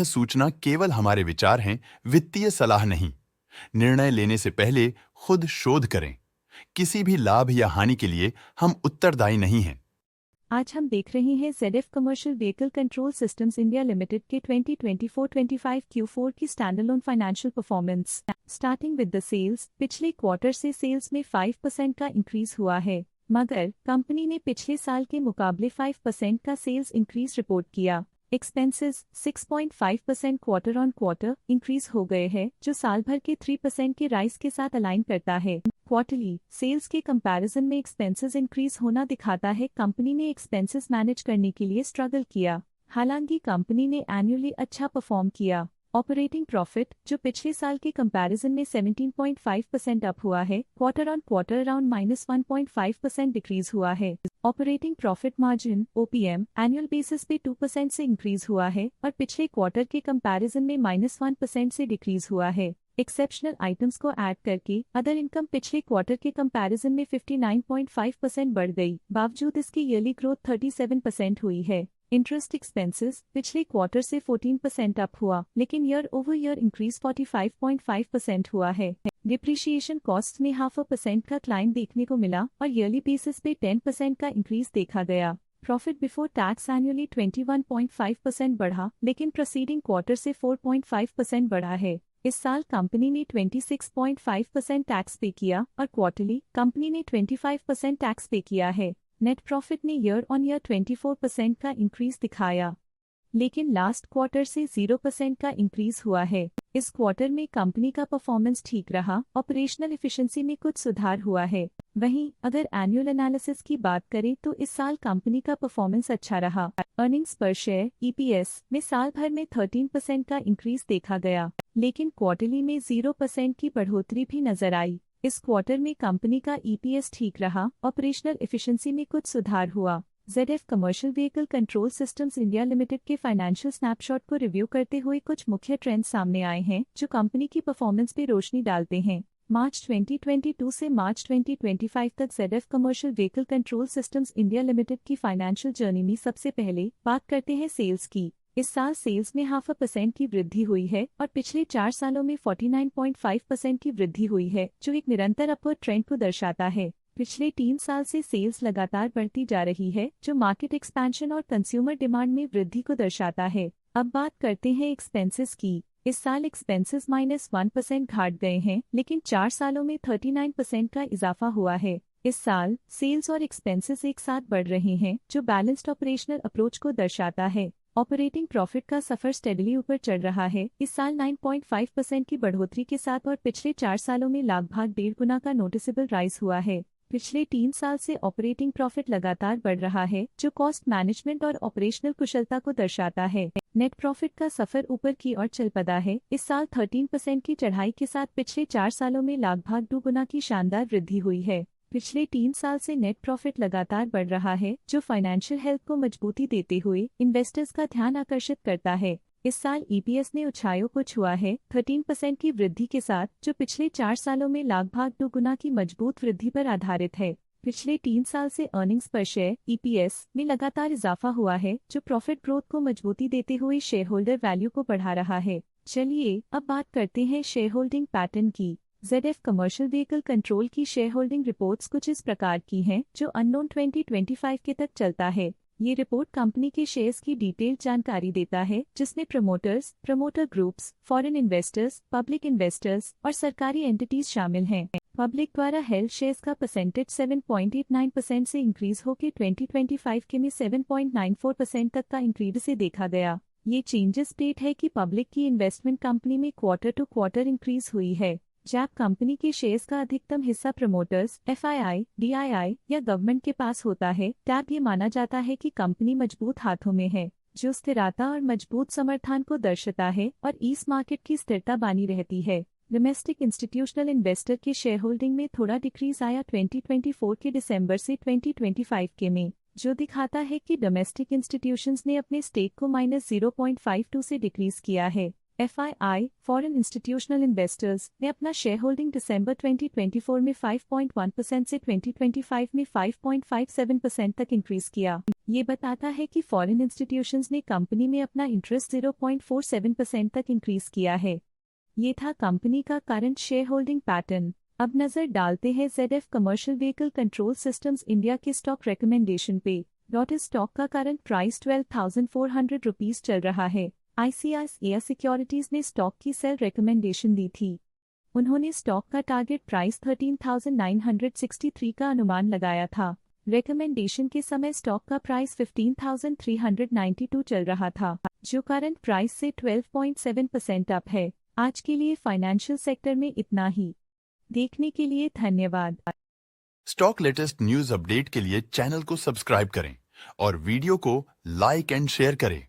सूचना केवल हमारे विचार हैं, वित्तीय सलाह नहीं। निर्णय लेने से पहले खुद शोध करें। किसी भी लाभ या हानि के लिए हम उत्तरदायी नहीं हैं। आज हम देख रहे हैं ZF commercial vehicle control systems India limited के 2024-25 Q4 की standalone financial performance. Starting with the sales, पिछले क्वार्टर से सेल्स में 5% का इंक्रीज हुआ है, मगर कंपनी ने पिछले साल के मुकाबले 5% का सेल्स इंक्रीज रिपोर्ट किया। Expenses 6.5% quarter on quarter increase हो गए हैं, जो साल भर के 3% के राइज के साथ अलाइन करता है। क्वार्टरली सेल्स के कंपैरिजन में एक्सपेंसेस इंक्रीज होना दिखाता है कंपनी ने एक्सपेंसेस मैनेज करने के लिए स्ट्रगल किया। हालांकि कंपनी ने एनुअली अच्छा परफॉर्म किया। ऑपरेटिंग प्रॉफिट, जो पिछले साल के कंपैरिजन में 17.5% अप हुआ है, quarter on quarter around -1.5% decrease हुआ है। Operating profit margin OPM annual basis पे 2% से इंक्रीज हुआ है और पिछले क्वार्टर के कंपैरिजन में -1% से डिक्रीज हुआ है। एक्सेप्शनल आइटम्स को ऐड करके अदर इनकम पिछले क्वार्टर के कंपैरिजन में 59.5% बढ़ गई, बावजूद इसकी ईयरली ग्रोथ 37% हुई है। इंटरेस्ट एक्सपेंसेस पिछले क्वार्टर से 14% अप हुआ, लेकिन ईयर ओवर ईयर इंक्रीज 45.5% हुआ है। डिप्रिशिएशन कॉस्ट में 0.5% का क्लाइम देखने को मिला और ईयरली बेसिस पे 10% का इंक्रीज देखा गया। प्रॉफिट बिफोर टैक्स एनुअली 21.5% बढ़ा, लेकिन प्रीसीडिंग क्वार्टर से 4.5% बढ़ा है। इस साल कंपनी ने 26.5% टैक्स पे किया और क्वार्टरली कंपनी ने 25% टैक्स पे किया है। नेट प्रॉफिट ने ईयर ऑन ईयर 24% का इंक्रीज दिखाया, लेकिन लास्ट क्वार्टर से 0% का इंक्रीज हुआ है। इस क्वार्टर में कंपनी का परफॉर्मेंस ठीक रहा, ऑपरेशनल एफिशिएंसी में कुछ सुधार हुआ है। वहीं अगर एनुअल एनालिसिस की बात करें तो इस साल कंपनी का परफॉर्मेंस अच्छा रहा। अर्निंग्स पर शेयर EPS में साल भर में 13% का इंक्रीज देखा गया, लेकिन क्वार्टरली में 0% की बढ़ोतरी भी नजर आई। इस क्वार्टर में कंपनी का EPS ठीक रहा, ऑपरेशनल एफिशिएंसी में कुछ सुधार हुआ। ZF commercial vehicle control systems India limited के फाइनेंशियल स्नैपशॉट को रिव्यू करते हुए कुछ मुख्य ट्रेंड्स सामने आए हैं जो कंपनी की परफॉर्मेंस पे रोशनी डालते हैं। मार्च 2022 से मार्च 2025 तक ZF commercial vehicle control systems India limited की फाइनेंशियल जर्नी में सबसे पहले बात करते हैं सेल्स की। इस साल सेल्स में 0.5% की वृद्धि हुई है और पिछले 4 सालों में 49.5% की वृद्धि हुई है, जो एक निरंतर अपवर्ड ट्रेंड को दर्शाता है। पिछले 3 साल से सेल्स लगातार बढ़ती जा रही है, जो मार्केट एक्सपेंशन और कंज्यूमर डिमांड में वृद्धि को दर्शाता है। अब बात करते हैं एक्सपेंसेस की। इस साल एक्सपेंसेस -1% घट गए हैं, लेकिन 4 सालों में 39% का इजाफा हुआ है। इस साल सेल्स और एक्सपेंसेस एक साथ बढ़ रहे हैं, जो बैलेंस्ड ऑपरेशनल अप्रोच को दर्शाता है। ऑपरेटिंग प्रॉफिट का सफर स्टेडली ऊपर चढ़ रहा है, इस साल 9.5% की बढ़ोतरी के साथ और पिछले 4 सालों में लगभग 1.5 गुना का नोटिसेबल राइज हुआ है। पिछले 3 साल से ऑपरेटिंग प्रॉफिट लगातार बढ़ रहा है, जो कॉस्ट मैनेजमेंट और ऑपरेशनल कुशलता को दर्शाता है। नेट प्रॉफिट का सफर ऊपर की ओर चल पड़ा है, इस साल 13% की चढ़ाई के साथ पिछले 4 सालों में लगभग 2 गुना की शानदार वृद्धि हुई है। पिछले 3 साल से नेट प्रॉफिट लगातार बढ़ रहा है, जो फाइनेंशियल हेल्थ को मजबूती देते हुए इन्वेस्टर्स का ध्यान आकर्षित करता है। इस साल EPS ने ऊंचाइयों को छुआ है 13% की वृद्धि के साथ, जो पिछले 4 सालों में लगभग 2 गुना की मजबूत वृद्धि पर आधारित है। पिछले 3 साल से अर्निंग्स पर शेयर EPS में लगातार इजाफा हुआ है, जो प्रॉफिट ग्रोथ को मजबूती देते हुए शेयर होल्डर वैल्यू को बढ़ा रहा है। चलिए अब बात करते हैं शेयर होल्डिंग पैटर्न की। ZF कमर्शियल व्हीकल कंट्रोल की शेयर होल्डिंग रिपोर्ट्स कुछ इस प्रकार की हैं, जो अननोन 2025 के तक चलता है। ये रिपोर्ट कंपनी के शेयर्स की डिटेल्ड जानकारी देता है, जिसमें promoters, promoter groups, foreign investors, public investors और सरकारी एंटिटीज शामिल हैं। पब्लिक द्वारा हेल्ड शेयर्स का परसेंटेज 7.89% से इंक्रीज होकर 2025 के में 7.94% तक का इंक्रीज से देखा गया। ये चेंजेस स्टेट है कि पब्लिक की इन्वेस्टमेंट कंपनी में क्वार्टर टू क्वार्टर इंक्रीज हुई है। जब कंपनी के शेयर्स का अधिकतम हिस्सा प्रमोटर्स, FII, DII या गवर्नमेंट के पास होता है, तब ये माना जाता है कि कंपनी मजबूत हाथों में है, जो स्थिरता और मजबूत समर्थन को दर्शाता है और इस मार्केट की स्थिरता बनी रहती है। डोमेस्टिक इंस्टीट्यूशनल इन्वेस्टर के शेयर होल्डिंग में थोड़ा डिक्रीज आया 2024 के दिसंबर से 2025 के में, जो दिखाता है कि डोमेस्टिक इंस्टीट्यूशंस ने अपने स्टेक को -0.52 से डिक्रीज किया है। FII, फॉरेन इंस्टीट्यूशनल इन्वेस्टर्स ने अपना शेयर होल्डिंग दिसंबर 2024 में 5.1% से 2025 में 5.57% तक इंक्रीज किया। ये बताता है कि फॉरेन इंस्टीट्यूशंस ने कंपनी में अपना इंटरेस्ट 0.47% तक इंक्रीज किया है। ये था कंपनी का करंट शेयर होल्डिंग पैटर्न। अब नजर डालते हैं ZF commercial vehicle control systems India के स्टॉक रिकमेंडेशन पे। इस स्टॉक का करंट प्राइस 12,400 रुपीज चल रहा है। ICICI सिक्योरिटीज ने स्टॉक की सेल रिकमेंडेशन दी थी। उन्होंने स्टॉक का टारगेट प्राइस 13,963 का अनुमान लगाया था। रिकमेंडेशन के समय स्टॉक का प्राइस 15,392 चल रहा था, जो करंट प्राइस से 12.7% अप है। आज के लिए फाइनेंशियल सेक्टर में इतना ही। देखने के लिए धन्यवाद। स्टॉक लेटेस्ट न्यूज अपडेट के लिए चैनल को सब्सक्राइब करें और वीडियो को लाइक एंड शेयर करें।